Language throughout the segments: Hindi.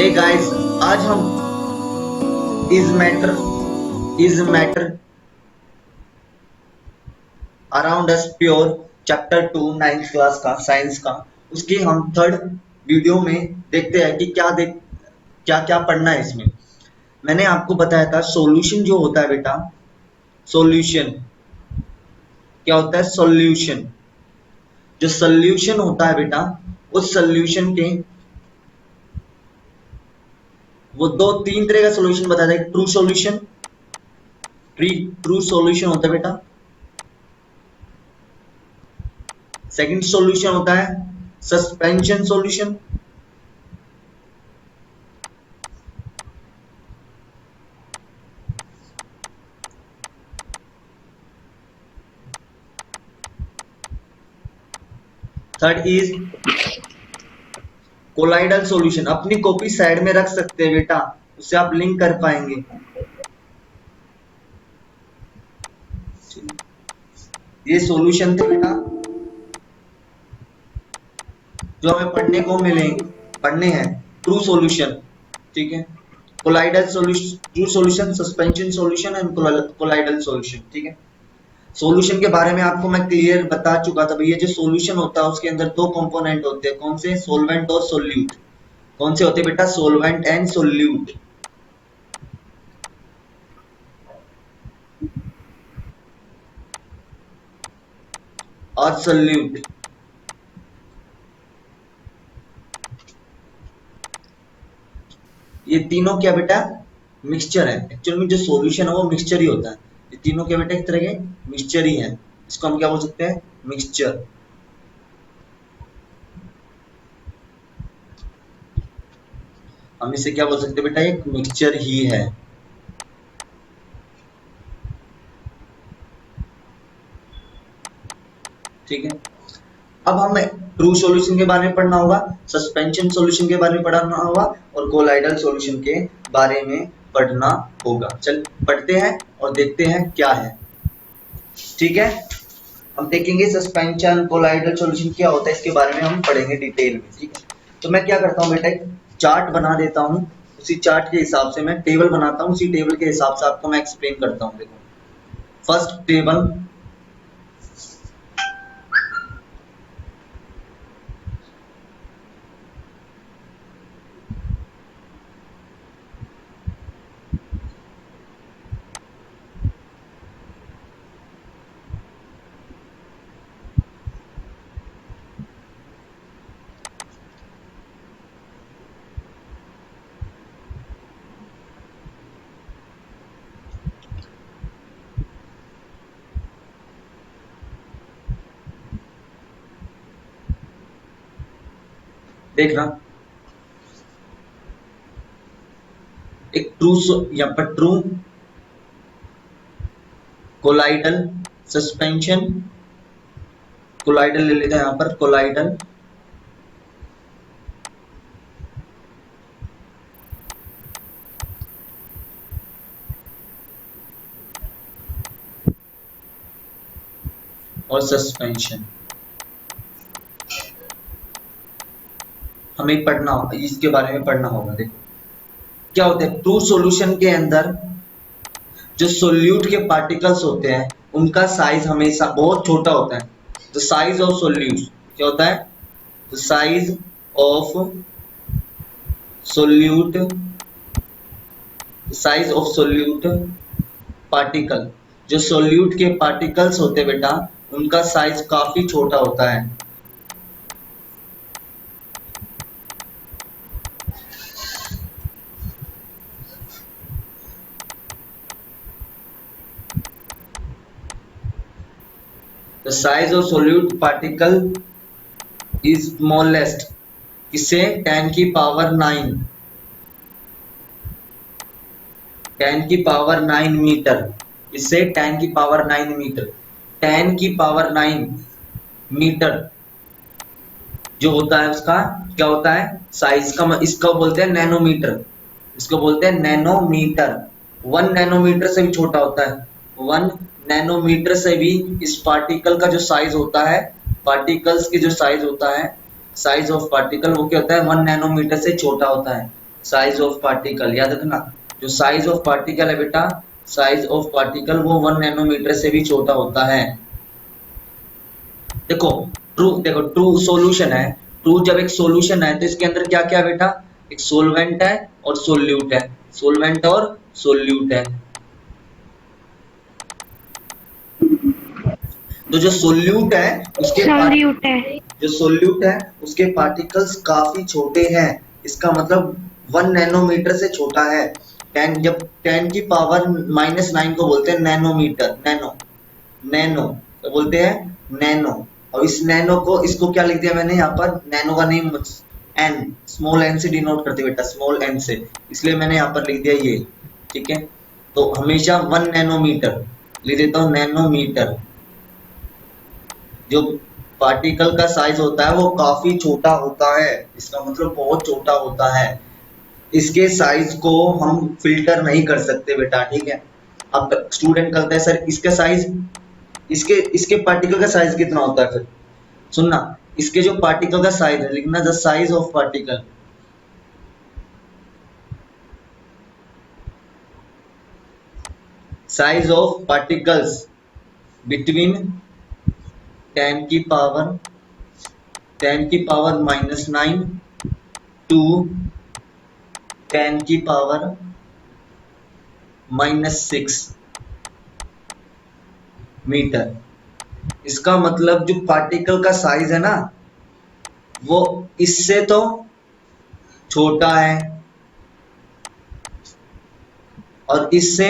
हे गाइस, आज हम is matter around us pure chapter 2 9th class का साइंस का उसके हम थर्ड वीडियो में देखते हैं कि क्या क्या पढ़ना है इसमें। मैंने आपको बताया था सॉल्यूशन जो होता है बेटा, सॉल्यूशन क्या होता है? सॉल्यूशन जो सॉल्यूशन होता है बेटा, उस सॉल्यूशन के वो दो तीन तरह का सॉल्यूशन बताया था। ट्रू सॉल्यूशन, ट्रू सॉल्यूशन होता है बेटा। सेकंड सॉल्यूशन होता है suspension solution. Third is colloidal solution. अपनी कॉपी साइड में रख सकते हैं बेटा, उससे आप लिंक कर पाएंगे। ये सॉल्यूशन थे बेटा जो हमें पढ़ने हैं। ट्रू सॉल्यूशन, ठीक है। Colloidal solution, true solution, suspension solution and colloidal solution, ठीक है। सॉल्यूशन के बारे में आपको मैं क्लियर बता चुका था भैया। जो सॉल्यूशन होता है उसके अंदर दो कंपोनेंट होते हैं। कौन से? सोलवेंट और सोल्यूट। कौन से होते हैं बेटा? Solvent and solute. और सोल्यूट, ये तीनों क्या बेटा? मिक्सचर है। एक्चुअल में जो सॉल्यूशन है वो मिक्सचर ही होता है। ये तीनों क्या बेटा? एक तरह के मिक्सचर ही है। इसको हम क्या बोल सकते हैं? मिक्सचर। हम इसे क्या बोल सकते हैं बेटा? एक मिक्सचर ही है। ठीक है। अब हमें ट्रू सॉल्यूशन के बारे में पढ़ना होगा, सस्पेंशन सॉल्यूशन के बारे में पढ़ना होगा और कोलाइडल सॉल्यूशन के बारे में पढ़ना होगा। चल पढ़ते हैं और देखते हैं क्या है। ठीक है, हम देखेंगे सस्पेंशन कोलाइडल सॉल्यूशन क्या होता है, इसके बारे में हम पढ़ेंगे डिटेल में। ठीक है, तो मैं क्या करता हूँ बेटा, एक चार्ट बना देता हूँ। उसी चार्ट के हिसाब से मैं टेबल बनाता हूँ। उसी टेबल के हिसाब से आपको मैं एक्सप्लेन करता हूँ। देखो, फर्स्ट टेबल, देखना एक ट्रू यहाँ पर ट्रू कोलाइडल सस्पेंशन, कोलाइडल ले लेते हैं यहाँ पर, कोलाइडल और सस्पेंशन हमें पढ़ना होगा, इसके बारे में पढ़ना होगा। देखो क्या होता है, ट्रू सॉल्यूशन के अंदर जो सोल्यूट के पार्टिकल्स होते हैं उनका साइज हमेशा बहुत छोटा होता है। द साइज ऑफ सोल्यूट क्या होता है? The size of solute, size of solute particle, जो सोल्यूट के पार्टिकल्स होते हैं बेटा उनका साइज काफी छोटा होता है। The size of solute particle is smallest, किससे? 10 की पावर 9, 10 की पावर 9 मीटर। इससे 10 की पावर 9 मीटर, 10 की पावर 9 मीटर जो होता है उसका क्या होता है? साइज का। इसको बोलते हैं नैनोमीटर, इसको बोलते हैं नैनोमीटर। 1 नैनोमीटर से भी छोटा होता है। 1 नैनोमीटर से भी इस पार्टिकल का जो साइज होता है, पार्टिकल्स की जो साइज होता है, साइज ऑफ पार्टिकल वो क्या होता है? 1 नैनोमीटर से छोटा होता है। साइज ऑफ पार्टिकल याद रखना, जो साइज ऑफ पार्टिकल है बेटा, साइज ऑफ पार्टिकल वो 1 नैनोमीटर से भी छोटा होता है। देखो ट्रू सॉल्यूशन है, ट्रू जब एक सॉल्यूशन है तो इसके अंदर क्या क्या बेटा, एक सोलवेंट है और सोल्यूट है, सोलवेंट और सोल्यूट है। तो जो सोल्यूट है उसके सॉल्यूट है। जो सोल्यूट है उसके पार्टिकल्स काफी छोटे हैं, इसका मतलब 1 नैनोमीटर से छोटा है। 10 जब 10 की पावर -9 को बोलते हैं नैनोमीटर, नैनो, नैनो तो बोलते हैं नैनो। और इस नैनो को, इसको क्या लिख दिया मैंने यहाँ पर, नैनो का नेम एन, स्मॉल एन से डिनोट करते बेटा, स्मॉल एन से, इसलिए मैंने यहाँ पर लिख दिया ये। ठीक है, तो हमेशा 1 नैनोमीटर लिख देता हूँ, नैनोमीटर। जो पार्टिकल का साइज होता है वो काफी छोटा होता है, इसका मतलब बहुत छोटा होता है, इसके साइज को हम फिल्टर नहीं कर सकते बेटा। ठीक है, अब स्टूडेंट कहता है सर इसका साइज, इसके इसके पार्टिकल का साइज कितना होता है, फिर सुनना, इसके जो पार्टिकल का साइज है लिखना, the size of particle, size of particles between 10 की पावर -9 टू 10 की पावर -6 मीटर। इसका मतलब जो पार्टिकल का साइज है ना वो इससे तो छोटा है, और इससे,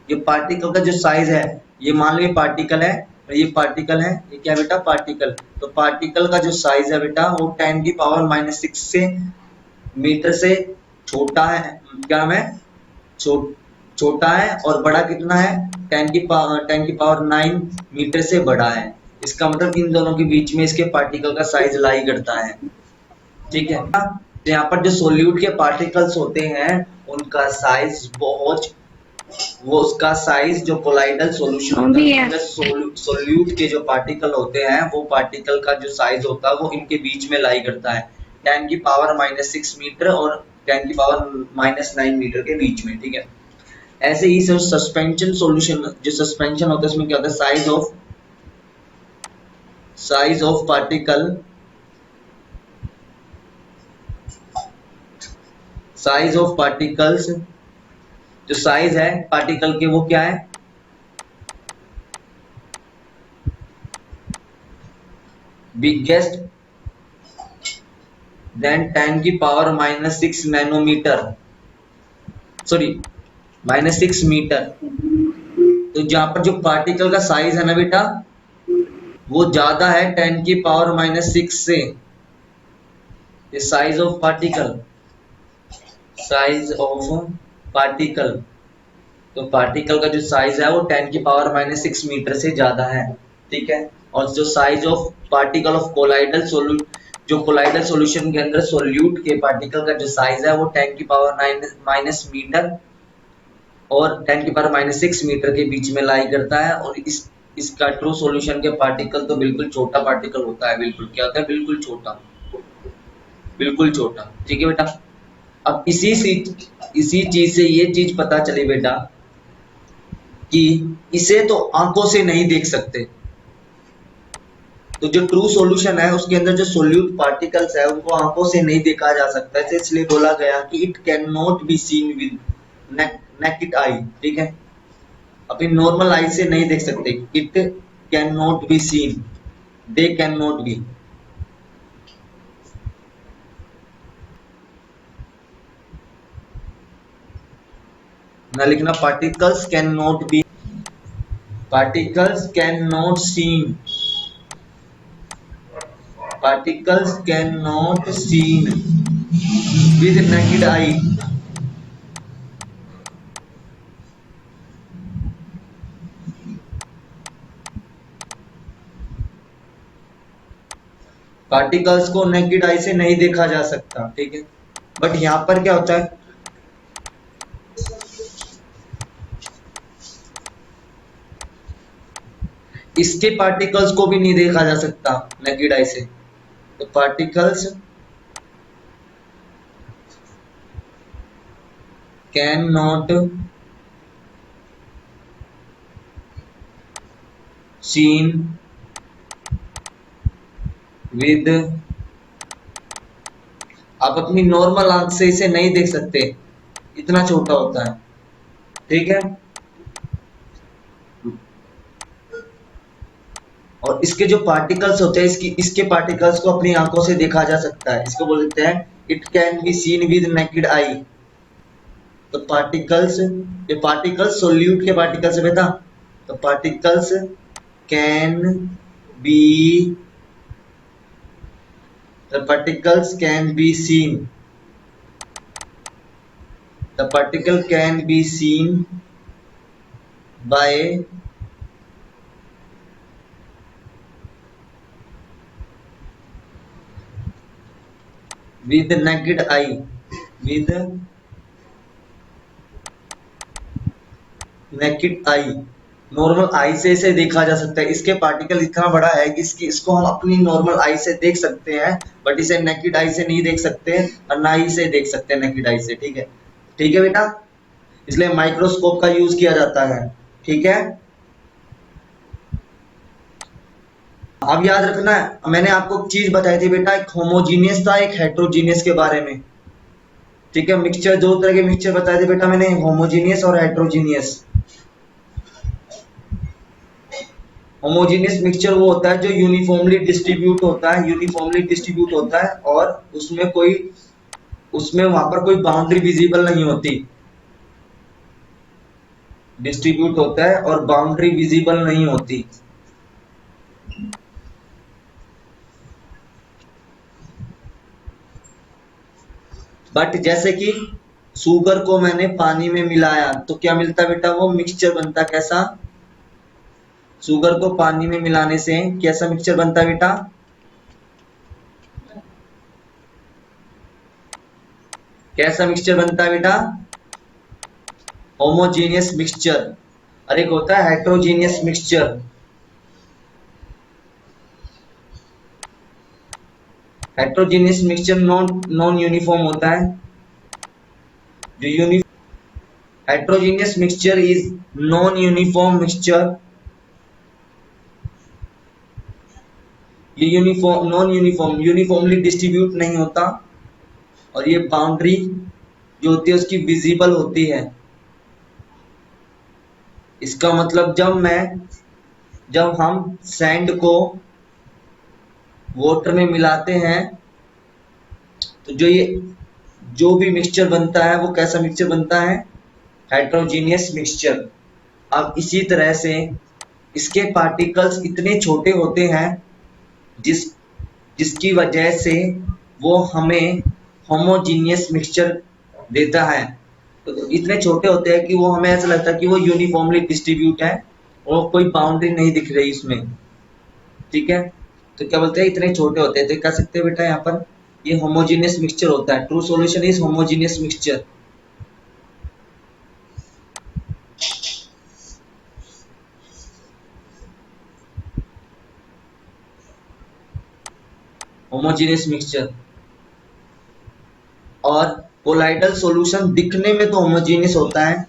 ये पार्टिकल का जो साइज है, ये मान लो ये पार्टिकल है और ये पार्टिकल है, ये क्या बेटा पार्टिकल, तो पार्टिकल का जो साइज है बेटा वो 10 की पावर -6 से मीटर से छोटा है, क्या नाम है, छोटा है, और बड़ा कितना है, 10 की पावर 9 मीटर से बड़ा है। इसका मतलब इन दोनों के बीच में इसके पार्टिकल का साइज लाई करता है। ठीक है, तो यहाँ पर जो सोल्यूट के पार्टिकल्स होते हैं उनका साइज बहुत, वो उसका साइज जो कोलाइडल सॉल्यूशन होता है उसके अंदर सोल्यूट के जो पार्टिकल होते हैं वो पार्टिकल का जो साइज होता है वो इनके बीच में लाई करता है, 10 की पावर -6 मीटर और 10 की पावर -9 मीटर के बीच में। ठीक है, ऐसे ही सब सस्पेंशन सॉल्यूशन, जो सस्पेंशन होता है उसमें क्या होता है, size of particle, size of particles, जो साइज है पार्टिकल के वो क्या है, बिगेस्ट देन 10 की पावर -6 नैनोमीटर, सॉरी -6 मीटर। तो जहां पर जो पार्टिकल का साइज है ना बेटा वो ज्यादा है 10 की पावर -6 से, ये size of particle, size of particle, तो पार्टिकल का जो साइज है वो 10 की पावर -6 मीटर से ज्यादा है। ठीक है, और जो size of particle of colloidal solute, जो कोलाइडल सॉल्यूशन के अंदर सोल्यूट के पार्टिकल का जो साइज है वो 10 की पावर माइनस मीटर और 10 की पावर -6 मीटर के बीच में लाई करता है। और इसका ट्रू सॉल्यूशन के पार्टिकल तो बिल्कुल छोटा पार्टिकल होता है, बिल्कुल क्या होता है, बिल्कुल छोटा, बिल्कुल छोटा। ठीक है बेटा, अब इसी चीज से ये चीज पता चली बेटा कि इसे तो आंखों से नहीं देख सकते, तो जो ट्रू सॉल्यूशन है उसके अंदर जो सोल्यूट पार्टिकल्स है उनको आंखों से नहीं देखा जा सकता है, इसलिए बोला गया कि it can not be seen with naked eye. ठीक है, अपनी नॉर्मल आई से नहीं देख सकते, it can not be seen, they can not B. ना लिखना particles can not B, particles can not seen, particles cannot seen with naked eye। Particles को नेकेड आई से नहीं देखा जा सकता। ठीक है, बट यहाँ पर क्या होता है, इसके पार्टिकल्स को भी नहीं देखा जा सकता नेकेड आई से, तो particles can not seen with, आप अपनी नॉर्मल आंख से इसे नहीं देख सकते, इतना छोटा होता है, ठीक है। और इसके जो पार्टिकल्स होते हैं, इसके पार्टिकल्स को अपनी आंखों से देखा जा सकता है, इसको बोलते हैं it can be seen with naked eye. तो पार्टिकल्स, ये पार्टिकल्स सोल्यूट के पार्टिकल्स है बेटा, तो particles can be, the particles can be seen, the particle can be seen by with naked eye, with naked eye, normal eye से इसे देखा जा सकता है। इसके पार्टिकल इतना बड़ा है कि इसको हम अपनी नॉर्मल आई से देख सकते हैं, बट इसे नेकेड आई से नहीं देख सकते और ना ही इसे देख सकते हैं नेकेड आई से, ठीक है। ठीक है बेटा, इसलिए माइक्रोस्कोप का यूज किया जाता है, ठीक है। अब याद रखना है, मैंने आपको एक चीज बताई थी बेटा, एक होमोजीनियस था एक हेट्रोजीनियस के बारे में, ठीक है। मिक्सचर, दो तरह के मिक्सचर बताए थे बेटा मैंने, होमोजीनियस और हेट्रोजीनियस। होमोजीनियस मिक्सचर वो होता है जो यूनिफॉर्मली डिस्ट्रीब्यूट होता है, यूनिफॉर्मली डिस्ट्रीब्यूट होता है और उसमें वहां पर कोई बाउंड्री विजिबल नहीं होती, डिस्ट्रीब्यूट होता है और बाउंड्री विजिबल नहीं होती। बट जैसे कि शुगर को मैंने पानी में मिलाया तो क्या मिलता बेटा, वो मिक्सचर बनता, कैसा, शुगर को पानी में मिलाने से कैसा मिक्सचर बनता है बेटा, कैसा मिक्सचर बनता है बेटा, होमोजीनियस मिक्सचर। और एक होता है heterogeneous mixture. Heterogeneous mixture non uniform होता है, जो heterogeneous mixture is non uniform mixture, ये यूनिफॉर्मली डिस्ट्रीब्यूट नहीं होता और ये बाउंड्री जो होती है उसकी विजिबल होती है। इसका मतलब जब हम सैंड को वाटर में मिलाते हैं तो जो भी मिक्सचर बनता है वो कैसा मिक्सचर बनता है, हेट्रोजीनियस मिक्सचर। अब इसी तरह से इसके पार्टिकल्स इतने छोटे होते हैं जिसकी वजह से वो हमें होमोजीनियस मिक्सचर देता है। तो इतने छोटे होते हैं कि वो हमें ऐसा लगता है कि वो यूनिफॉर्मली डिस्ट्रीब्यूट है और कोई बाउंड्री नहीं दिख रही इसमें, ठीक है। तो क्या बोलते हैं, इतने छोटे होते हैं, तो कह सकते हैं बेटा यहाँ पर ये होमोजीनियस मिक्सचर होता है। True solution is homogeneous mixture. Homogeneous mixture. और कोलाइडल सॉल्यूशन दिखने में तो होमोजीनियस होता है,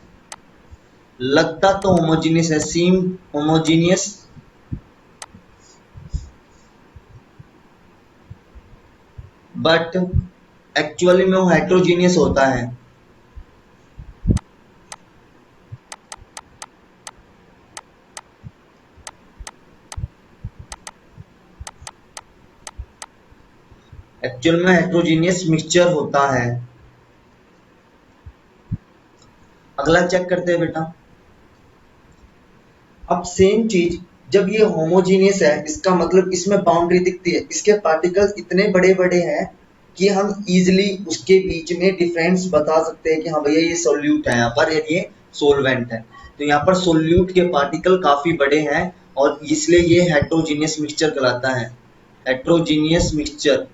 लगता तो होमोजीनियस है, सीम होमोजीनियस, बट एक्चुअली में वो हेट्रोजीनियस होता है। एक्चुअल में हेट्रोजीनियस मिक्सचर होता है। अगला चेक करते हैं बेटा। अब सेम चीज, जब ये होमोजीनियस है इसका मतलब इसमें बाउंड्री दिखती है, इसके पार्टिकल्स इतने बड़े बड़े हैं कि हम इजिली उसके बीच में डिफरेंस बता सकते हैं कि हाँ भैया ये सोल्यूट है यहाँ पर, ये सोलवेंट है। तो यहाँ पर सोल्यूट के पार्टिकल काफी बड़े हैं और इसलिए ये हेट्रोजीनियस मिक्सचर कहलाता है। हेट्रोजीनियस मिक्सचर,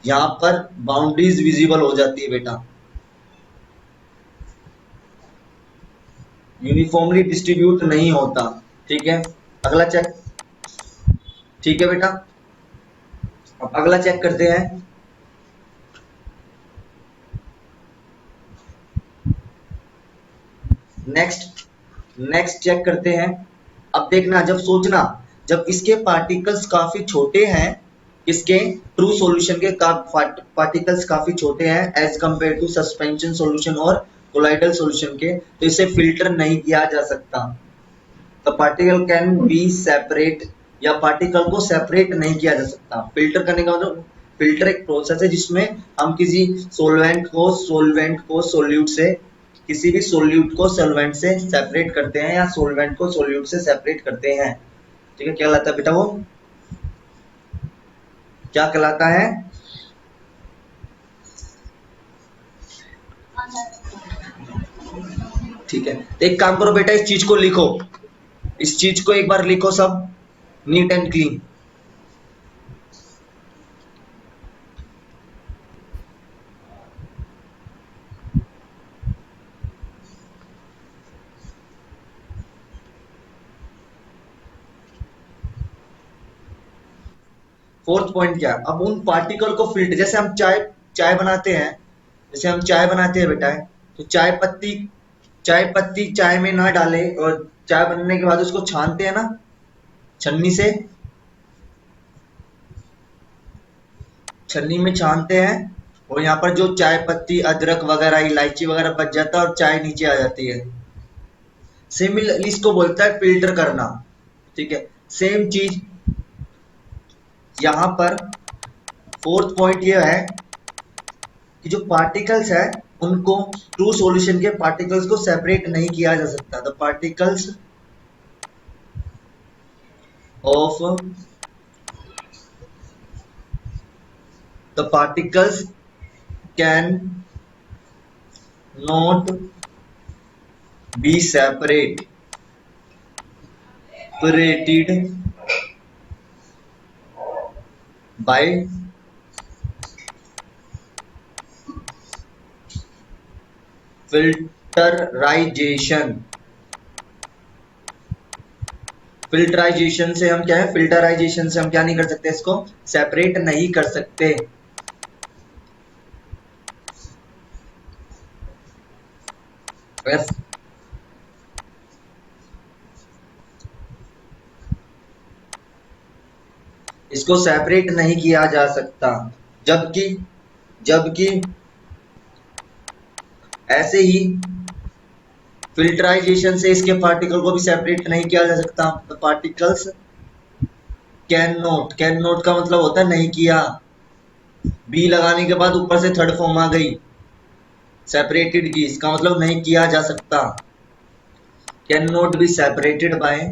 यहाँ पर बाउंड्रीज विजिबल हो जाती है बेटा, यूनिफॉर्मली डिस्ट्रीब्यूट नहीं होता, ठीक है। अगला चेक, ठीक है बेटा। अब अगला चेक करते हैं। नेक्स्ट नेक्स्ट चेक करते हैं। अब देखना, जब सोचना, जब इसके पार्टिकल्स काफी छोटे हैं, इसके ट्रू सॉल्यूशन के पार्टिकल्स काफी छोटे हैं as compare to suspension solution और कोलाइडल सॉल्यूशन के, तो इसे फिल्टर नहीं किया जा सकता। The particle can be separate, या पार्टिकल को सेपरेट नहीं किया जा सकता। फिल्टर करने का मतलब, फिल्टर एक प्रोसेस है जिसमें हम किसी सोल्वेंट को सोल्यूट से, किसी भी सोल्यूट को सॉल्वेंट से सेपरेट करते हैं या सोल्वेंट को सोल्यूट से सेपरेट करते हैं। ठीक है, क्या कहलाता है बेटा, वो क्या कहलाता है? ठीक है, तो एक काम करो बेटा, इस चीज को लिखो, इस चीज को एक बार लिखो सब, neat and clean. 4th point क्या है? अब उन पार्टिकल को फिल्टर, जैसे हम चाय चाय बनाते हैं, जैसे हम चाय बनाते हैं बेटा, तो चाय पत्ती चाय में ना डाले, और चाय बनने के बाद उसको छानते हैं ना छन्नी से, छन्नी में छानते हैं, और यहाँ पर जो चाय पत्ती अदरक वगैरह इलायची वगैरह बच जाता है और चाय नीचे आ जाती है। सिमिलरली इसको बोलता है फिल्टर करना। ठीक है, सेम चीज यहाँ पर 4th पॉइंट ये है कि जो पार्टिकल्स है उनको ट्रू सॉल्यूशन के पार्टिकल्स को सेपरेट नहीं किया जा सकता। The particles of the particles can not B separated by filterization। Filterization से हम क्या है, फिल्टराइजेशन से हम क्या नहीं कर सकते, इसको सेपरेट नहीं कर सकते। इसको सेपरेट नहीं किया जा सकता। जबकि जबकि ऐसे ही फिल्टराइजेशन से इसके पार्टिकल को भी सेपरेट नहीं किया जा सकता। तो पार्टिकल्स कैन नोट का मतलब होता है नहीं किया, बी लगाने के बाद ऊपर से थर्ड फॉर्म आ गई सेपरेटेड की, इसका मतलब नहीं किया जा सकता। Can not be separated by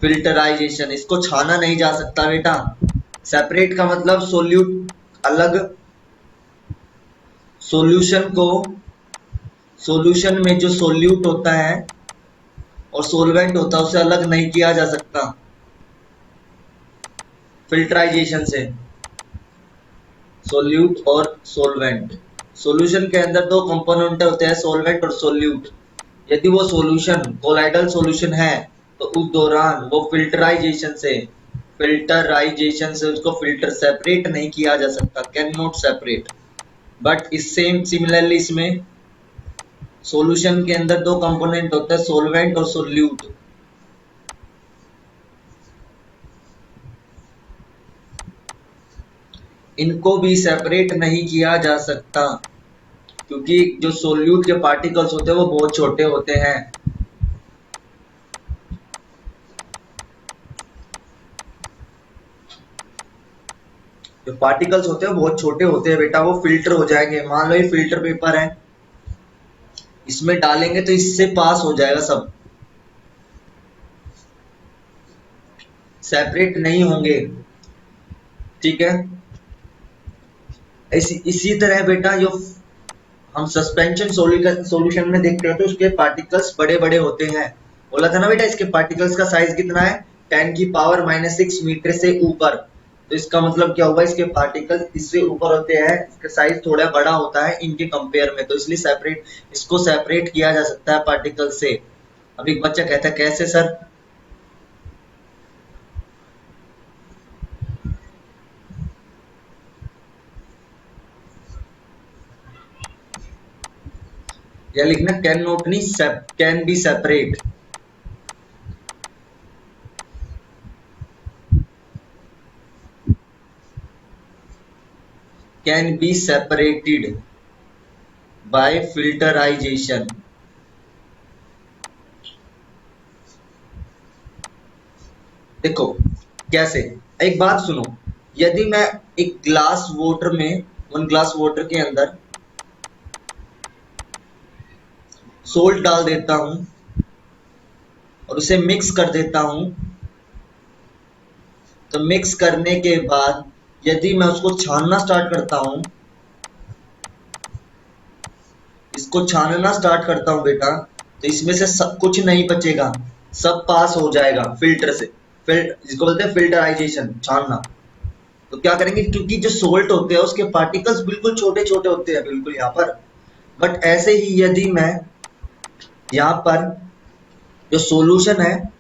filterization, इसको छाना नहीं जा सकता बेटा। सेपरेट का मतलब सोल्यूट अलग, सॉल्यूशन को, सॉल्यूशन में जो सोल्यूट होता है और सोलवेंट होता है उसे अलग नहीं किया जा सकता फिल्टराइजेशन से। सोल्यूट और सोलवेंट, सॉल्यूशन के अंदर दो कंपोनेंट होते हैं, सोलवेंट और सोल्यूट। यदि वो सॉल्यूशन कोलाइडल सॉल्यूशन है तो उस दौरान वो फिल्टराइजेशन से उसको फिल्टर सेपरेट नहीं किया जा सकता, कैन नॉट सेपरेट। बट इस सेम सिमिलरली इसमें सॉल्यूशन के अंदर दो कंपोनेंट होते हैं, सोलवेंट और सोल्यूट। इनको भी सेपरेट नहीं किया जा सकता क्योंकि जो सोल्यूट के पार्टिकल्स होते हैं वो बहुत छोटे होते हैं। जो पार्टिकल्स होते हैं बहुत छोटे होते हैं बेटा, वो फिल्टर हो जाएंगे। मान लो ये फिल्टर पेपर है, इसमें डालेंगे तो इससे पास हो जाएगा, सब सेपरेट नहीं होंगे। ठीक है, इसी तरह बेटा जो हम सस्पेंशन सॉल्यूशन में देखते हैं तो उसके पार्टिकल्स बड़े बड़े होते हैं। बोला था ना बेटा, इसके पार्टिकल्स का साइज कितना है, 10⁻⁻⁶ मीटर से ऊपर। तो इसका मतलब क्या होगा, इसके पार्टिकल्स इससे ऊपर होते हैं, इसका साइज थोड़ा बड़ा होता है इनके कंपेयर में, तो इसलिए इसको सेपरेट किया जा सकता है पार्टिकल से। अब एक बच्चा कहता है कैसे सर? क्या लिखना, कैन नॉट नहीं, can be separate, can be separated by filterization. देखो कैसे, एक बात सुनो, यदि मैं एक ग्लास वाटर में, 1 ग्लास वाटर के अंदर सोल्ट डाल देता हूं और उसे मिक्स कर देता हूं, तो मिक्स करने के बाद यदि मैं उसको छानना स्टार्ट करता हूं, इसको छानना स्टार्ट करता हूं बेटा, तो इसमें से सब कुछ नहीं बचेगा, सब पास हो जाएगा फिल्टर से, जिसको बोलते हैं फिल्टराइजेशन, छानना। तो क्या करेंगे, क्योंकि जो सोल्ट होते हैं उसके पार्टिकल्स बिल्कुल छोटे छोटे होते हैं, बिल्कुल यहाँ पर, बट ऐसे ही यदि मैं यहाँ पर जो सॉल्यूशन है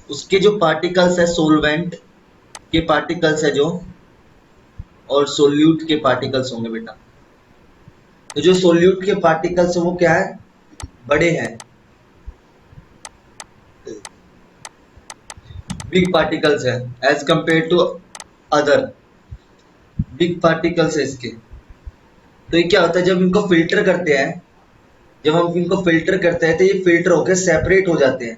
उसके जो पार्टिकल्स है, सोलवेंट के पार्टिकल्स है जो, और सोल्यूट के पार्टिकल्स होंगे बेटा। तो जो सोल्यूट के पार्टिकल्स है वो क्या है, बड़े हैं, बिग पार्टिकल्स है, as compare to other, big particles है इसके। तो ये क्या होता है, जब इनको फिल्टर करते हैं, जब हम इनको फिल्टर करते हैं तो ये फिल्टर होकर सेपरेट हो जाते हैं,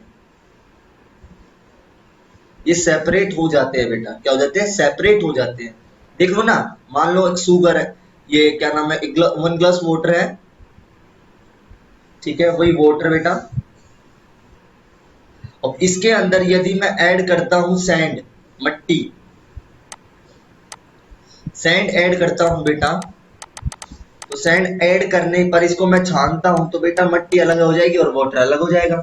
ये सेपरेट हो जाते हैं बेटा, क्या हो जाते हैं, सेपरेट हो जाते हैं। देख लो ना, मान लो एक शुगर है, ये क्या नाम है, 1 ग्लास वाटर है, ठीक है, वही वाटर बेटा, और इसके अंदर यदि मैं ऐड करता हूं सैंड, मट्टी, सैंड ऐड करता हूं बेटा, तो सैंड ऐड करने पर इसको मैं छानता हूं तो बेटा मट्टी अलग हो जाएगी और वाटर अलग हो जाएगा,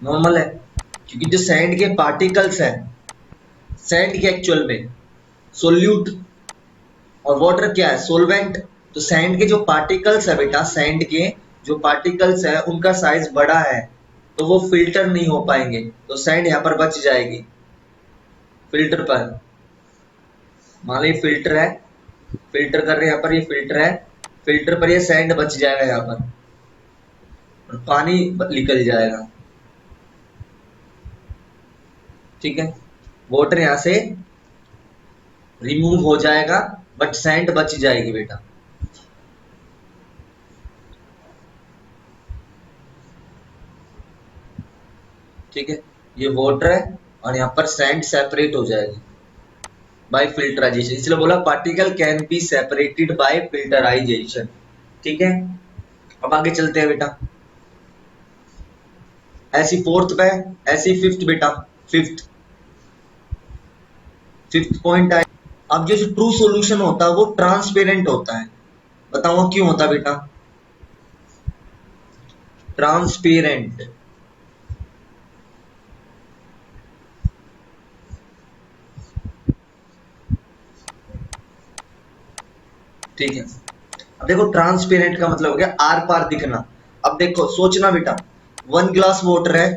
नॉर्मल है। क्योंकि जो सैंड के पार्टिकल्स है, सैंड के एक्चुअल में सोल्यूट, और वाटर क्या है, सोलवेंट। तो सैंड के जो पार्टिकल्स है बेटा, सैंड के जो पार्टिकल्स है उनका साइज बड़ा है, तो वो फिल्टर नहीं हो पाएंगे, तो सैंड यहाँ पर बच जाएगी फिल्टर पर। मान लो ये फिल्टर है, फिल्टर कर रहे हैं यहाँ पर, ये फिल्टर है, फिल्टर पर ये सैंड बच जाएगा यहाँ पर, और पानी निकल जाएगा, ठीक है, वाटर यहाँ से रिमूव हो जाएगा, बट सैंड बच जाएगी बेटा। ठीक है, ये वाटर है और यहाँ पर सैंड सेपरेट हो जाएगी बाय फिल्टराइजेशन, इसलिए बोला particle can be separated by filterization. ठीक है, अब आगे चलते हैं बेटा, ऐसी फोर्थ पे, ऐसी फिफ्थ बेटा, फिफ्थ फिफ्थ पॉइंट आए। अब जो ट्रू सॉल्यूशन होता है वो ट्रांसपेरेंट होता है, बताओ क्यों होता है बेटा, ट्रांसपेरेंट। ठीक है, अब देखो ट्रांसपेरेंट का मतलब हो गया आर पार दिखना। अब देखो सोचना बेटा, 1 ग्लास वाटर है,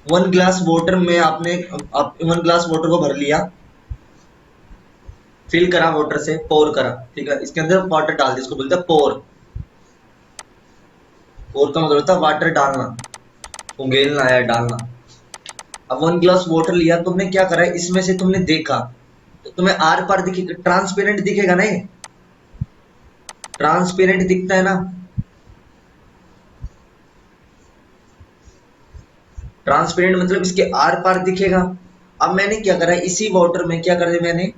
1 ग्लास वाटर में आपने 1 ग्लास वाटर को भर लिया, फिल करा वाटर से, पोर करा, ठीक है, इसके अंदर वाटर डाल दिया, इसको बोलते हैं पोर। पोर का मतलब होता है वाटर डालना, उंगेलना या डालना। अब 1 ग्लास वाटर लिया तुमने, क्या करा है, इसमें से तुमने देखा तो तुम्हें आर पार दिखेगा, ट्रांसपेरेंट दिखेगा ना, ये ट्रांसपेरेंट दिखता है ना, ट्रांसपेरेंट मतलब इसके आर पार दिखेगा। अब मैंने क्या करा, इसी वाटर में क्या कर दिया मैंने,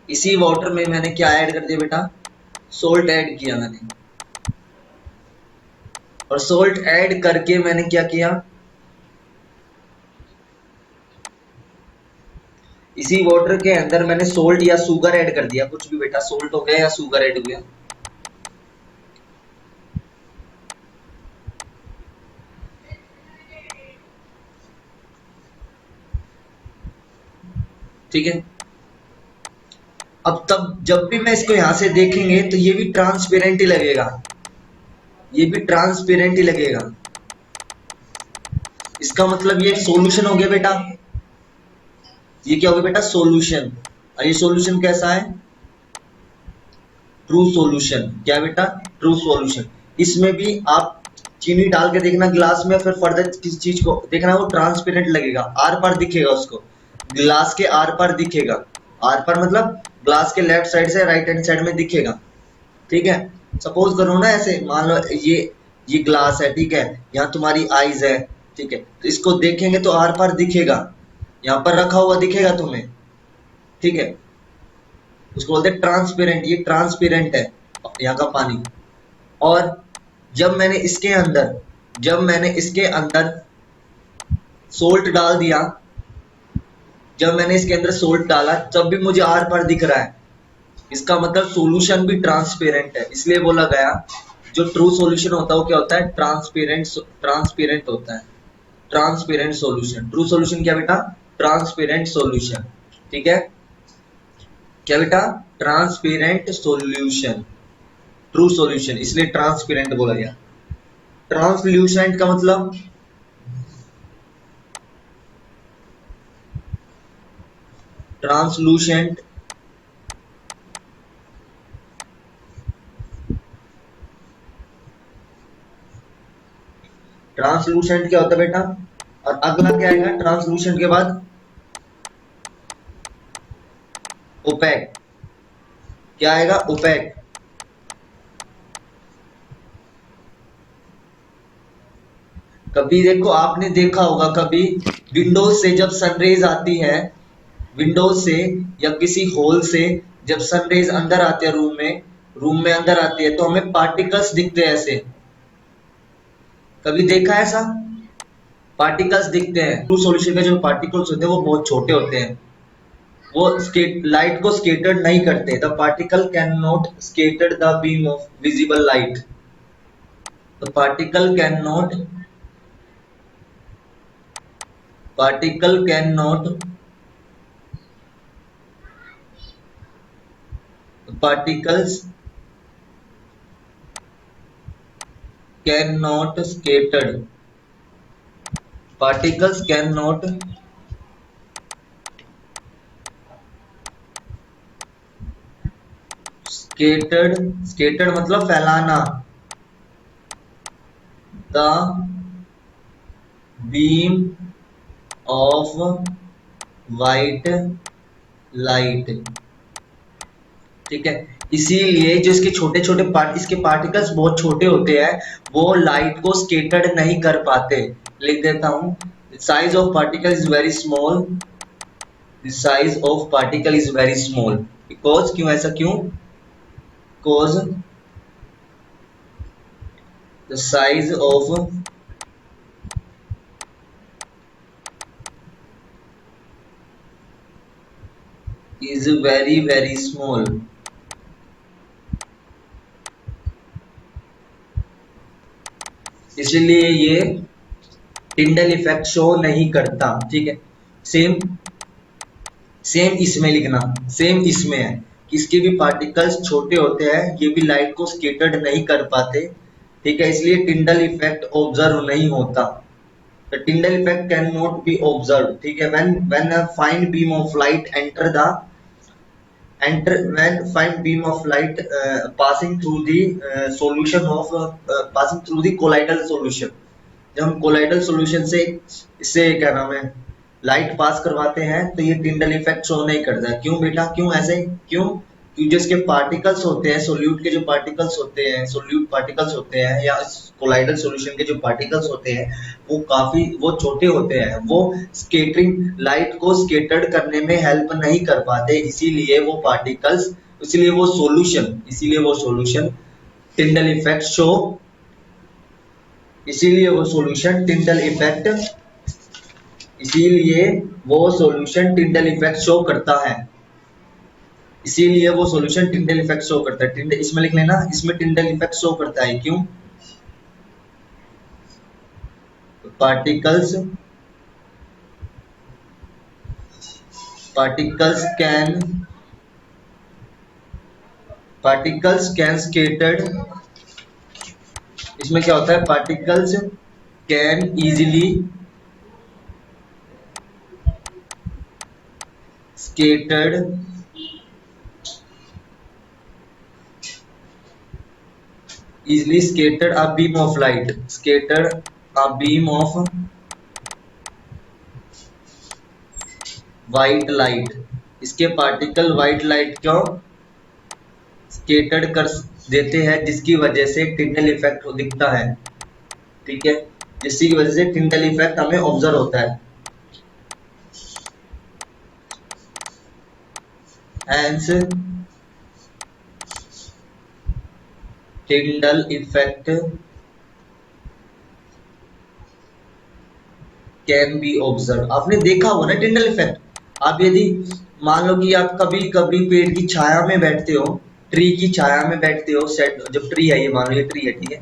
इसी वाटर में मैंने क्या ऐड कर दिया बेटा, सोल्ट ऐड किया मैंने, और सोल्ट ऐड करके मैंने क्या किया, इसी वाटर के अंदर मैंने सोल्ट या शुगर ऐड कर दिया, कुछ भी बेटा, सोल्ट हो गया या शुगर ऐड हो गया। ठीक है, अब तब जब भी मैं इसको यहां से देखेंगे तो ये भी ट्रांसपेरेंट ही लगेगा, ये भी ट्रांसपेरेंट ही लगेगा। इसका मतलब ये सॉल्यूशन हो गया बेटा, ये क्या हो गया बेटा, सॉल्यूशन। और ये सॉल्यूशन कैसा है, ट्रू सॉल्यूशन। क्या बेटा? True solution. इसमें भी आप चीनी डाल के देखना गिलास में, फिर फर्दर किस चीज को देखना, वो ट्रांसपेरेंट लगेगा, आर पार दिखेगा उसको, गिलास के आर पार दिखेगा। आर पार मतलब ग्लास के लेफ्ट साइड से राइट हैंड साइड में दिखेगा। ठीक है, सपोज करो ना, ऐसे मान लो ये ग्लास है, ठीक है, यहाँ तुम्हारी आईज है, ठीक है, तो इसको देखेंगे तो आर पार दिखेगा, यहाँ पर रखा हुआ दिखेगा तुम्हें। ठीक है, उसको बोलते हैं ट्रांसपेरेंट, ये ट्रांसपेरेंट है यहाँ का पानी। और जब मैंने इसके अंदर सोल्ट डाल दिया, जब मैंने इसके अंदर सोल्ट डाला तब भी मुझे आर पार दिख रहा है, इसका मतलब सॉल्यूशन भी ट्रांसपेरेंट है। इसलिए बोला गया जो ट्रू सॉल्यूशन होता है वो क्या होता है? ट्रांसपेरेंट होता है, ट्रांसपेरेंट सॉल्यूशन। ट्रू सॉल्यूशन क्या बेटा? Transparent solution. ठीक है, क्या बेटा? ट्रांसपेरेंट सॉल्यूशन, ट्रू सॉल्यूशन, इसलिए ट्रांसपेरेंट बोला गया। ट्रांसल्यूसेंट का मतलब ट्रांसलूसेंट, ट्रांसलूसेंट क्या होता है बेटा? और अगला क्या आएगा ट्रांसलूसेंट के बाद? ओपेक। क्या आएगा? ओपेक। कभी देखो, आपने देखा होगा कभी विंडोज से जब सनरेज आती है, विंडोज से या किसी होल से जब सनरेज अंदर आते हैं रूम में अंदर आती है तो हमें पार्टिकल्स दिखते हैं ऐसे। कभी देखा है ऐसा? पार्टिकल्स दिखते हैं। ट्रू सॉल्यूशन के जो पार्टिकल्स होते हैं वो बहुत छोटे होते हैं, वो लाइट को स्केटर्ड नहीं करते। The particle can not scatter the beam of visible light. The particle can not particles cannot scattered, particles cannot scattered मतलब फैलाना, the beam of white light। ठीक है, इसीलिए जो इसके छोटे छोटे इसके पार्टिकल्स बहुत छोटे होते हैं, वो लाइट को स्केटर्ड नहीं कर पाते। लिख देता हूं, size of particle is very small, the size of particle is very small because, क्यों ऐसा क्यों? Because the size of is very small। इसलिए ये टिंडल इफेक्ट शो नहीं करता। ठीक है, सेम इसमें लिखना, सेम इसमें है कि इसके भी पार्टिकल्स छोटे होते हैं, ये भी लाइट को स्केटर्ड नहीं कर पाते। ठीक है, इसलिए टिंडल इफेक्ट ऑब्जर्व नहीं होता। The Tyndall effect cannot be observed। ठीक है, when a fine beam of light when fine beam of light passing through the solution of passing through the colloidal solution, जब हम कोलाइडल सॉल्यूशन से इससे क्या नाम है लाइट पास करवाते हैं तो ये टिंडल इफेक्ट शो नहीं करता। क्यों बेटा? क्यों ऐसे? क्यों? क्योंकि जो इसके पार्टिकल्स होते हैं, सोल्यूट के जो पार्टिकल्स होते हैं, सोल्यूट पार्टिकल्स होते हैं या कोलाइडल सॉल्यूशन के जो पार्टिकल्स होते हैं वो छोटे होते हैं, वो स्केटरिंग लाइट को स्केटर्ड करने में हेल्प नहीं कर पाते। इसीलिए वो सॉल्यूशन टिंडल इफेक्ट शो, इसीलिए वो सॉल्यूशन टिंडल इफेक्ट शो करता है। इसीलिए वो सॉल्यूशन टिंडल इफेक्ट शो करता है। इसमें लिख लेना, इसमें टिंडल इफेक्ट शो करता है। क्यों? पार्टिकल्स कैन स्केटर्ड, इसमें क्या होता है? Particles can easily scattered easily scattered a beam of light, scattered a beam of white light, इसके पार्टिकल व्हाइट लाइट को स्केटर्ड कर देते हैं, जिसकी वजह से टिंडल इफेक्ट दिखता है। ठीक है, जिसकी वजह से टिंडल इफेक्ट हमें ऑब्जर्व होता है। Hence, Tyndall effect can be observe. आपने देखा होगा ना टिंडल इफेक्ट। आप यदि मान लो कि आप कभी कभी पेड़ की छाया में बैठते हो, ट्री की छाया में बैठते हो, सेट जब ट्री है, ये मान लो ये ट्री है, ठीक है,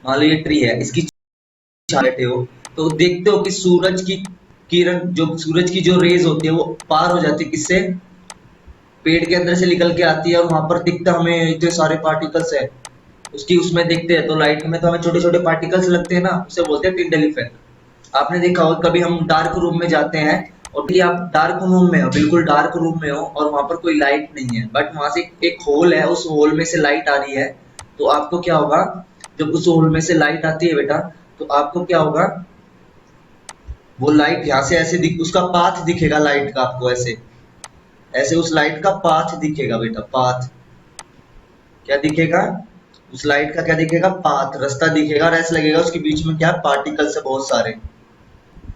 मान लो ये ट्री है, इसकी छाया बैठे हो तो देखते हो कि सूरज की किरण, जो सूरज की जो रेज होती है वो पार हो जाती है, किससे, पेड़ के अंदर से निकल के आती है, और वहां पर दिखता हमें इतने सारे पार्टिकल्स है उसकी, उसमें देखते हैं तो लाइट में तो हमें छोटे छोटे पार्टिकल्स लगते हैं ना, उसे बोलते हैं टिंडल इफेक्ट। आपने देखा होगा कभी हम डार्क रूम में जाते हैं और भी आप डार्क रूम में हो, बिल्कुल डार्क रूम में हो और वहां पर कोई लाइट नहीं है, बट वहां से एक होल है, उस होल में से लाइट आ रही है, तो आपको क्या होगा, जब उस होल में से लाइट आती है बेटा, तो आपको क्या होगा, वो लाइट यहाँ से ऐसे दिख, उसका पाथ दिखेगा लाइट का आपको, ऐसे ऐसे उस लाइट का पाथ दिखेगा बेटा, पाथ क्या दिखेगा, उस लाइट का क्या दिखेगा, पाथ, रास्ता दिखेगा, और ऐसा लगेगा उसके बीच में क्या पार्टिकल्स है बहुत सारे।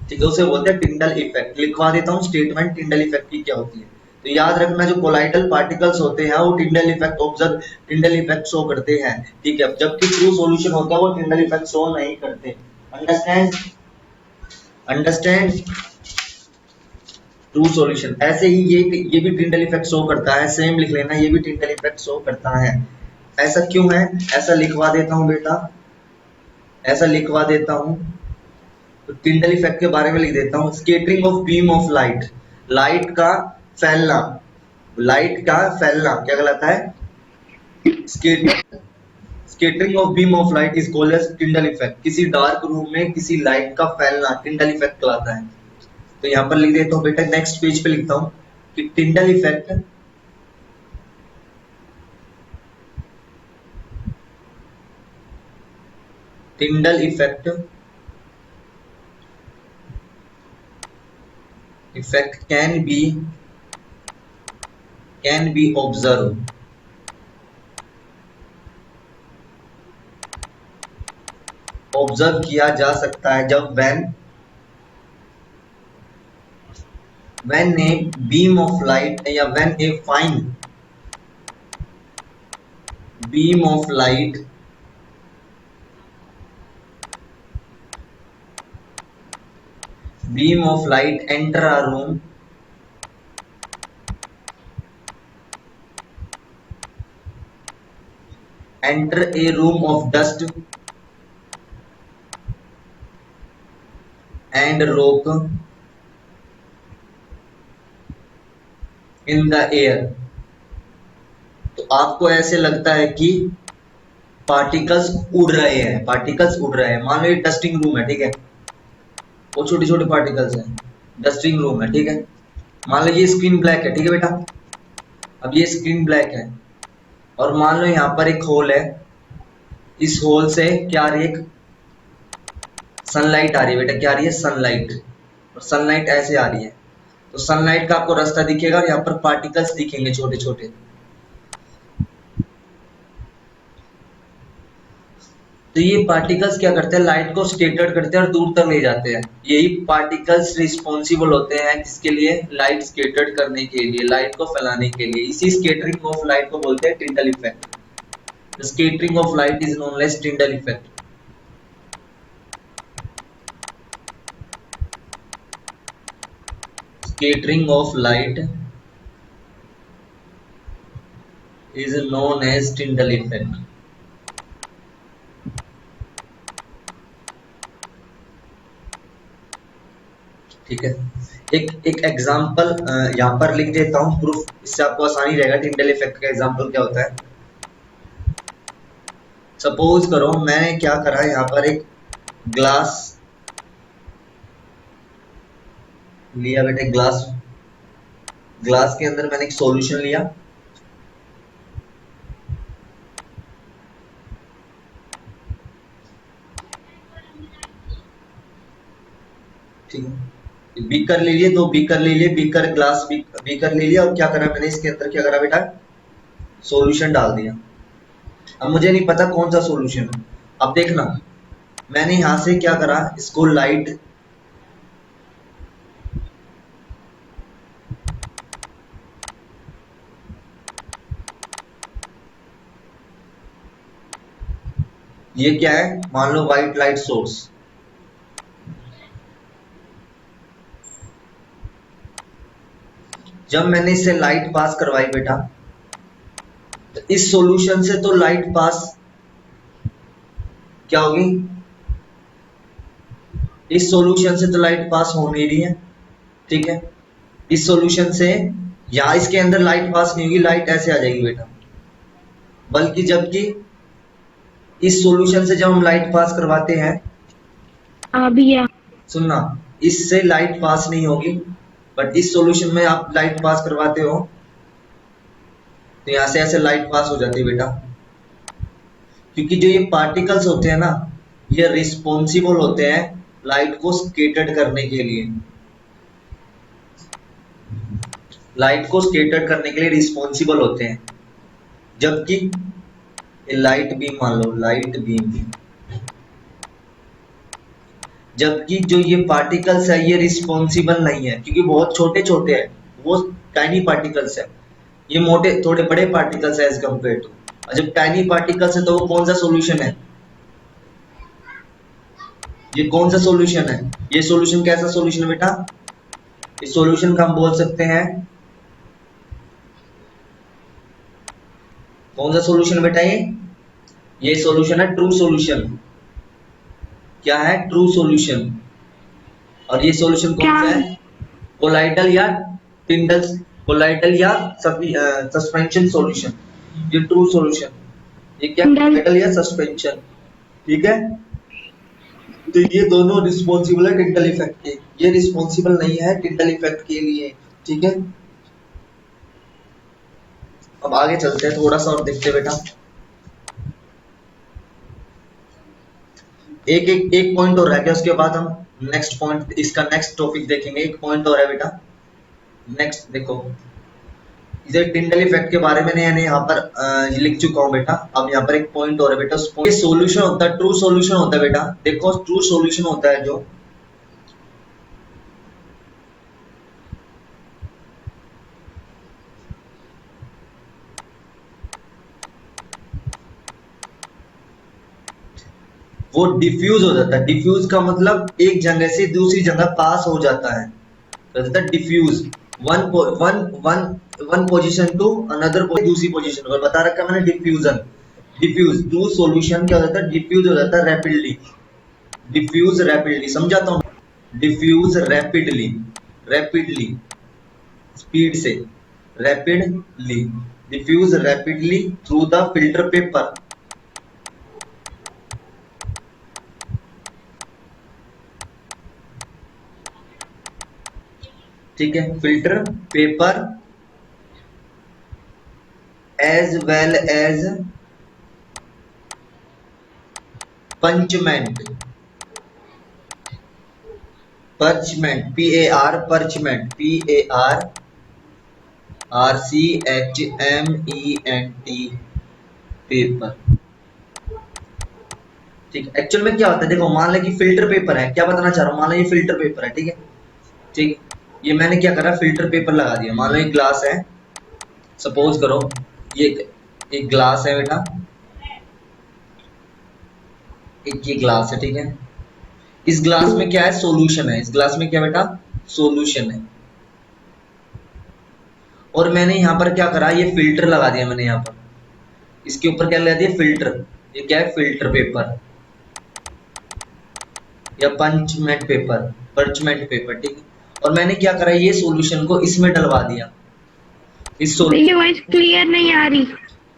ठीक है, उसे बोलते हैं टिंडल इफेक्ट। लिखवा देता हूँ स्टेटमेंट टिंडल इफेक्ट की क्या होती है। तो याद रखना, जो कोलाइडल पार्टिकल्स होते हैं वो Tyndall effect observe, Tyndall effect show करते हैं। ठीक है, जबकि ट्रू सॉल्यूशन होता है वो टिंडल इफेक्ट शो नहीं करते। Understand, understand, true solution. ऐसे ही ये भी टिंडल इफेक्ट शो करता है, सेम लिख लेना, ये भी टिंडल इफेक्ट शो करता है। ऐसा क्यों है, ऐसा लिखवा देता हूँ बेटा, ऐसा लिखवा देता हूँ, तो टिंडल इफेक्ट के बारे में लिख देता हूँ। Scattering of beam of light, light का फैलना, लाइट का फैलना क्या कहलाता है, scat, scattering of beam of light is called as Tyndall effect. किसी डार्क रूम में किसी लाइट का फैलना टिंडल इफेक्ट कहलाता है। तो यहाँ पर लिख देता हूँ बेटा, नेक्स्ट पेज पे लिखता हूँ कि Tyndall effect, Tyndall effect, effect can be observe, observe किया जा सकता है जब when a beam of light या when a fine beam of light enter a room, enter a room of dust and rock in the air। तो आपको ऐसे लगता है कि पार्टिकल्स उड़ रहे हैं, पार्टिकल्स उड़ रहे हैं। मान लो ये डस्टिंग रूम है, ठीक है, वो छोटे छोटे पार्टिकल्स हैं, डस्टिंग रूम है, ठीक है। मान लो ये स्क्रीन ब्लैक है, ठीक है बेटा, अब ये स्क्रीन ब्लैक है, और मान लो यहाँ पर एक होल है, इस होल से क्या आ रही है, सनलाइट आ रही है बेटा, क्या आ रही है, सनलाइट, और सनलाइट ऐसे आ रही है, तो सनलाइट का आपको रास्ता दिखेगा और यहाँ पर पार्टिकल्स दिखेंगे छोटे छोटे। तो ये पार्टिकल्स क्या करते हैं, लाइट को स्कैटर्ड करते हैं और दूर तक ले जाते हैं। यही पार्टिकल्स रिस्पॉन्सिबल होते हैं किसके लिए, लाइट स्कैटर्ड करने के लिए, लाइट को फैलाने के लिए। इसी स्कैटरिंग ऑफ लाइट को बोलते हैं Tyndall effect. The scattering of light is known as Tyndall effect. Scattering of light is known as Tyndall effect। ठीक है, एक एग्जांपल यहाँ पर लिख देता हूँ प्रूफ, इससे आपको आसानी रहेगा। टिंडल इफेक्ट का एग्जांपल क्या होता है, सपोज करो मैंने क्या करा, यहाँ पर एक ग्लास लिया बेटे, ग्लास, ग्लास के अंदर मैंने एक सॉल्यूशन लिया, ठीक है, बीकर ले लिए, 2 बीकर ले लिए, बीकर ग्लास बीकर ले लिया, और क्या करा मैंने इसके अंदर, क्या करा बेटा, सॉल्यूशन डाल दिया। अब मुझे नहीं पता कौन सा सॉल्यूशन है। अब देखना, मैंने यहां से क्या करा, इसको लाइट, ये क्या है, मान लो व्हाइट लाइट सोर्स। जब मैंने इससे लाइट पास करवाई बेटा, तो इस सॉल्यूशन से तो लाइट पास क्या होगी, इस सॉल्यूशन से तो लाइट पास हो नहीं रही है, ठीक है। इस सॉल्यूशन से या इसके अंदर लाइट पास नहीं होगी, लाइट ऐसे आ जाएगी बेटा। बल्कि जबकि इस सॉल्यूशन से जब हम लाइट पास करवाते हैं, भैया सुनना, इससे लाइट पास नहीं होगी, बट इस सॉल्यूशन में आप लाइट पास करवाते हो, तो यहां से ऐसे लाइट पास हो जाती है बेटा। क्योंकि जो ये पार्टिकल्स होते हैं ना, ये रिस्पॉन्सिबल होते हैं लाइट को स्केटर्ड करने के लिए, लाइट को स्केटर्ड करने के लिए रिस्पॉन्सिबल होते हैं। जबकि लाइट बीम, मान लो लाइट बीम, जबकि जो ये पार्टिकल्स है ये रिस्पॉन्सिबल नहीं है, क्योंकि बहुत छोटे छोटे हैं, वो टाइनी पार्टिकल्स है। ये मोटे थोड़े बड़े पार्टिकल्स है एज कम्पेयर टू, और जब टाइनी पार्टिकल्स है तो वो कौन सा सॉल्यूशन है, ये कौन सा सॉल्यूशन है, ये सॉल्यूशन कैसा सॉल्यूशन है बेटा, इस सॉल्यूशन का हम बोल सकते हैं, कौन सा सॉल्यूशन बेटा, ये सॉल्यूशन है ट्रू सॉल्यूशन। क्या है, ट्रू सॉल्यूशन। और ये सॉल्यूशन कौन सा है, कोलाइडल या टिंडल, कोलाइडल या सस्पेंशन सॉल्यूशन, ये ट्रू सॉल्यूशन। ये क्या, कोलाइडल या सस्पेंशन, ठीक है। तो ये दोनों रिस्पॉन्सिबल है टिंडल इफेक्ट के, ये रिस्पॉन्सिबल नहीं है टिंडल इफेक्ट के लिए, ठीक है। अब आगे चलते हैं, थोड़ा सा और देखते हैं बेटा। एक पॉइंट और रह गया, उसके बाद हम नेक्स्ट पॉइंट, इसका नेक्स्ट टॉपिक देखेंगे। एक पॉइंट और है बेटा, नेक्स्ट देखो, इसे टिंडल इफेक्ट के बारे में मैंने यहाँ पर लिख चुका हूँ बेटा। अब यहाँ पर एक पॉइंट और है बेटा, ये सॉल्यूशन होता है, ट्रू सॉल्यूशन होता है बेटा। देखो ट्रू सॉल्यूशन होता है जो, वो डिफ्यूज हो जाता है। डिफ्यूज का मतलब एक जगह से दूसरी जगह पास हो जाता है, तो diffuse, one position to another, दूसरी पोजीशन पर बता रखा मैंने डिफ्यूजन। डिफ्यूज ट्रू सॉल्यूशन क्या हो जाता है, डिफ्यूज हो जाता है रैपिडली, डिफ्यूज रैपिडली, समझाता हूँ, डिफ्यूज रैपिडली, रैपिडली स्पीड से, rapidly diffuse rapidly through the filter paper, ठीक है, filter paper as well as पंचमेंट, parchment, PAR parchment, PARCHMENT paper, ठीक है। एक्चुअल में क्या होता है, देखो मान लो कि फिल्टर पेपर है, क्या बताना चाह रहा हूँ, मान लो ये फिल्टर पेपर है, ठीक है, ठीक। ये मैंने क्या करा, फिल्टर पेपर लगा दिया। मान लो एक ग्लास है, सपोज करो ये एक ग्लास है बेटा, एक ये ग्लास है, ठीक है। इस ग्लास में क्या है, सॉल्यूशन है, इस ग्लास में क्या बेटा, सॉल्यूशन है। और मैंने यहाँ पर क्या करा, ये फिल्टर लगा दिया मैंने यहाँ पर, इसके ऊपर क्या लगा दिया, फिल्टर। ये क्या है, फिल्टर पेपर या पंचमेंट पेपर, पर्चमेंट पेपर, ठीक है। और मैंने क्या करा, ये सॉल्यूशन को इसमें डलवा दिया, इस ये वॉइस क्लियर नहीं आ रही।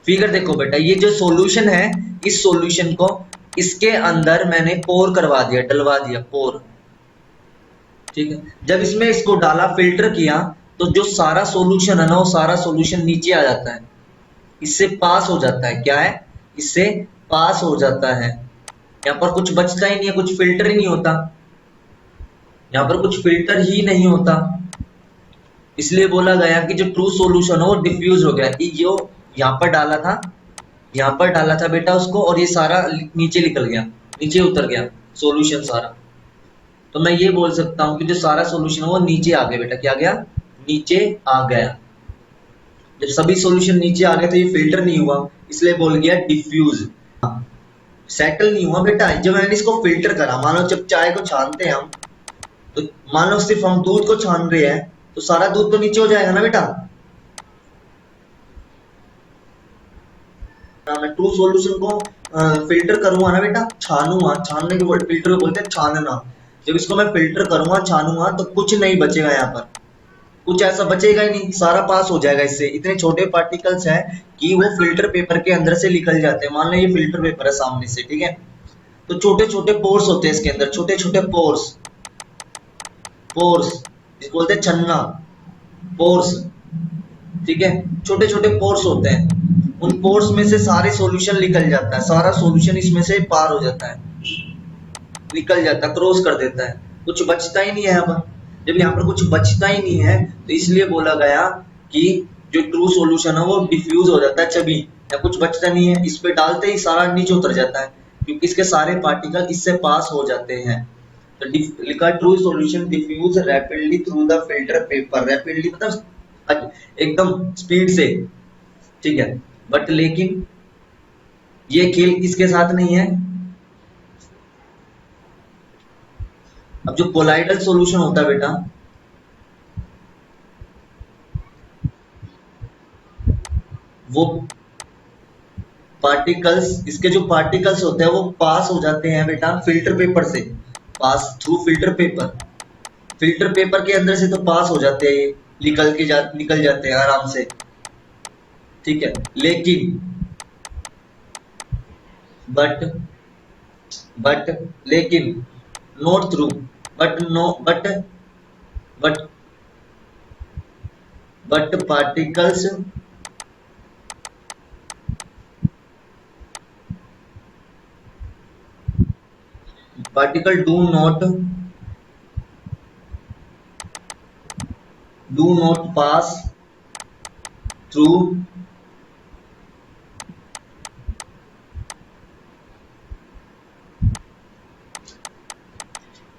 फिगर देखो बेटा, ये जो सॉल्यूशन है, इस सॉल्यूशन को इसके अंदर मैंने पोर करवा दिया, डलवा दिया, पोर, ठीक है। जब इसमें इसको डाला, फिल्टर किया, तो जो सारा सॉल्यूशन है ना, वो सारा सॉल्यूशन नीचे आ जाता है, इससे पास हो जाता है, क्या है, इससे पास हो जाता है। यहाँ पर कुछ बचता ही नहीं है, कुछ फिल्टर ही नहीं होता, यहाँ पर कुछ फिल्टर ही नहीं होता, इसलिए बोला गया कि जो ट्रू सॉल्यूशन हो वो डिफ्यूज हो गया, कि जो यहाँ पर डाला था, यहाँ पर डाला था बेटा उसको, और ये सारा नीचे निकल गया, नीचे उतर गया सॉल्यूशन सारा। तो मैं ये बोल सकता हूँ कि जो सारा सॉल्यूशन है वो नीचे आ गया बेटा, क्या आ गया, नीचे आ गया। जब सभी सॉल्यूशन नीचे आ गए तो ये फिल्टर नहीं हुआ, इसलिए बोल गया डिफ्यूज, सेटल नहीं हुआ बेटा। जब मैंने इसको फिल्टर करा, मान लो जब चाय को छानते हैं हम, तो मान लो सिर्फ हम दूध को छान रहे हैं, तो सारा दूध तो नीचे हो जाएगा ना बेटा। मैं ट्रू सॉल्यूशन को फिल्टर करूंगा ना बेटा, छानूंगा, छानने के वर्ड फिल्टर को बोलते हैं छानना। जब इसको मैं फिल्टर करूंगा, छानूंगा, तो कुछ नहीं बचेगा यहाँ पर, कुछ ऐसा बचेगा ही नहीं, सारा पास हो जाएगा। इससे इतने छोटे पार्टिकल्स हैं कि वो फिल्टर पेपर के अंदर से निकल जाते हैं। मान लो ये फिल्टर पेपर है सामने से, ठीक है, तो छोटे छोटे पोर्स होते हैं इसके अंदर, छोटे छोटे पोर्स, पोर्स जिसको बोलते हैं छन्ना, पोर्स, ठीक है, छोटे छोटे पोर्स होते हैं। उन पोर्स में से सारे सॉल्यूशन निकल जाता है, सारा सॉल्यूशन इसमें से पार हो जाता है, निकल जाता है, क्रॉस कर देता है, कुछ बचता ही नहीं है यहाँ पर। जब यहाँ पर कुछ बचता ही नहीं है, तो इसलिए बोला गया कि जो ट्रू सॉल्यूशन है वो डिफ्यूज हो जाता है, छवि या कुछ बचता नहीं है, इस पे डालते ही सारा नीचे उतर जाता है, क्योंकि इसके सारे पार्टिकल इससे पास हो जाते हैं। तो लिखा true solution diffuse rapidly through the filter paper, rapidly मतलब एकदम स्पीड से, ठीक है। बट लेकिन ये खेल किसके साथ नहीं है, अब जो कोलाइडल सॉल्यूशन होता है बेटा, वो पार्टिकल्स, इसके जो पार्टिकल्स होते हैं वो पास हो जाते हैं बेटा फिल्टर पेपर से, pass through filter paper, filter paper के अंदर से तो पास हो जाते हैं, ये निकल जाते हैं आराम से, ठीक है। लेकिन बट बट लेकिन not through, but no but but particle do not pass through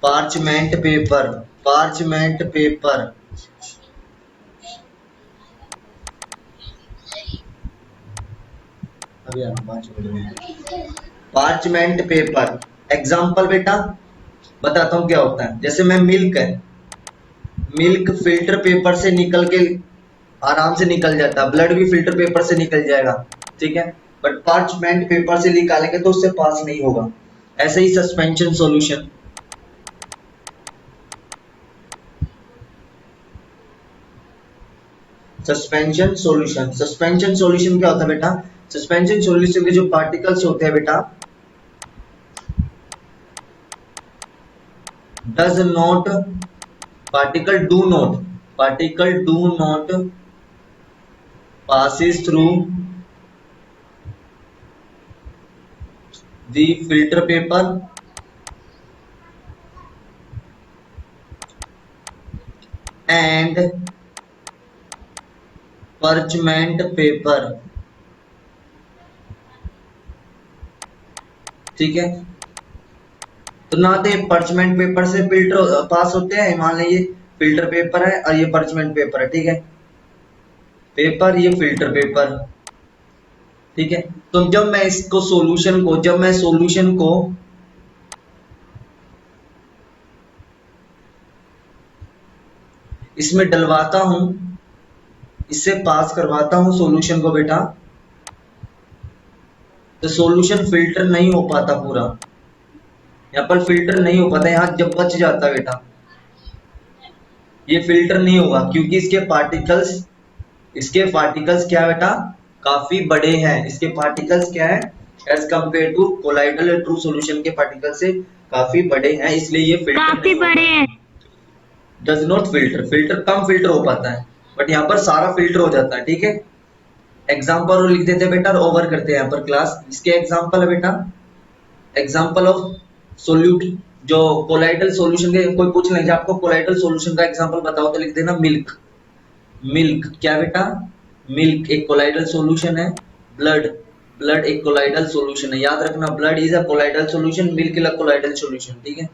parchment paper, parchment paper, अभी आ रहा हूँ, पार्चमेंट पेपर। एग्जाम्पल बेटा बताता हूँ क्या होता है। जैसे मैं मिल्क है, मिल्क फिल्टर पेपर से निकल के आराम से निकल जाता है, ब्लड भी फिल्टर पेपर से निकल जाएगा, ठीक है, बट पार्चमेंट पेपर से निकालेंगे तो उससे पास नहीं होगा। ऐसे ही suspension solution, suspension solution, suspension solution क्या होता है बेटा, सस्पेंशन सॉल्यूशन के जो पार्टिकल्स होते हैं बेटा, does not, particle do not passes through the filter paper and parchment paper, ठीक है। तो ना तो ये parchment पेपर से फिल्टर पास होते हैं, मान लीजिए फिल्टर पेपर है और ये parchment पेपर है, ठीक है, पेपर, ये फिल्टर पेपर, ठीक है। तो जब मैं इसको सॉल्यूशन को इसमें डलवाता हूं, इससे पास करवाता हूं सॉल्यूशन को बेटा, तो सॉल्यूशन फिल्टर नहीं हो पाता पूरा, यहाँ पर फिल्टर नहीं हो पाता, यहाँ जब बच जाता बेटा, ये फिल्टर नहीं होगा क्योंकि इसके पार्टिकल्स क्या है बेटा, काफी बड़े हैं। इसके पार्टिकल्स क्या है, एज कंपेयर टू कोलाइडल और ट्रू सॉल्यूशन के पार्टिकल से काफी बड़े हैं, इसलिए ये फिल्टर काफी बड़े हैं। Does not filter, filter come filter हो पाता है, बट यहाँ पर सारा फिल्टर हो जाता है, ठीक है। एग्जाम्पल लिख देते हैं बेटा और ओवर करते हैं यहाँ पर क्लास। इसके एग्जाम्पल है बेटा, एग्जाम्पल ऑफ सोल्यूट जो कोलाइडल सॉल्यूशन के, कोई पूछ लेंगे आपको कोलाइडल सॉल्यूशन का एग्जांपल बताओ तो लिख देना मिल्क। मिल्क क्या बेटा, मिल्क एक कोलाइडल सॉल्यूशन है। ब्लड, ब्लड एक कोलाइडल सॉल्यूशन है, याद रखना blood is a colloidal solution, milk is a colloidal solution, ठीक है।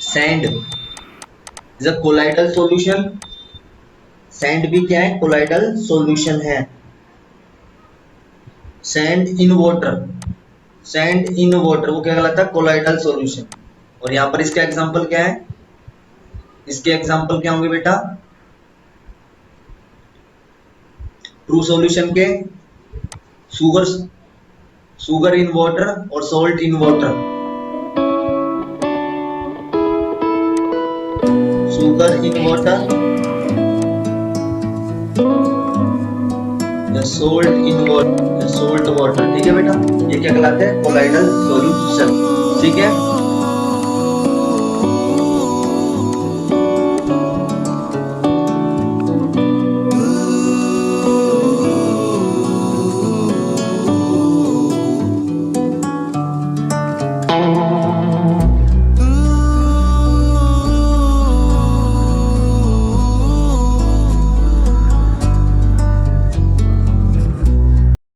Sand is a colloidal solution, sand भी क्या है, कोलाइडल सॉल्यूशन है। Sand in water, sand in water वो क्या कहलाता है, कोलाइडल सॉल्यूशन। और यहां पर इसका एग्जांपल क्या है, इसके एग्जांपल क्या होंगे बेटा, ट्रू सॉल्यूशन के शुगर, शुगर इन वाटर और salt in water, sugar in water या salt in water, salt water, ठीक है बेटा, ये क्या कहलाते हैं, कोलाइडल सॉल्यूशन, ठीक है।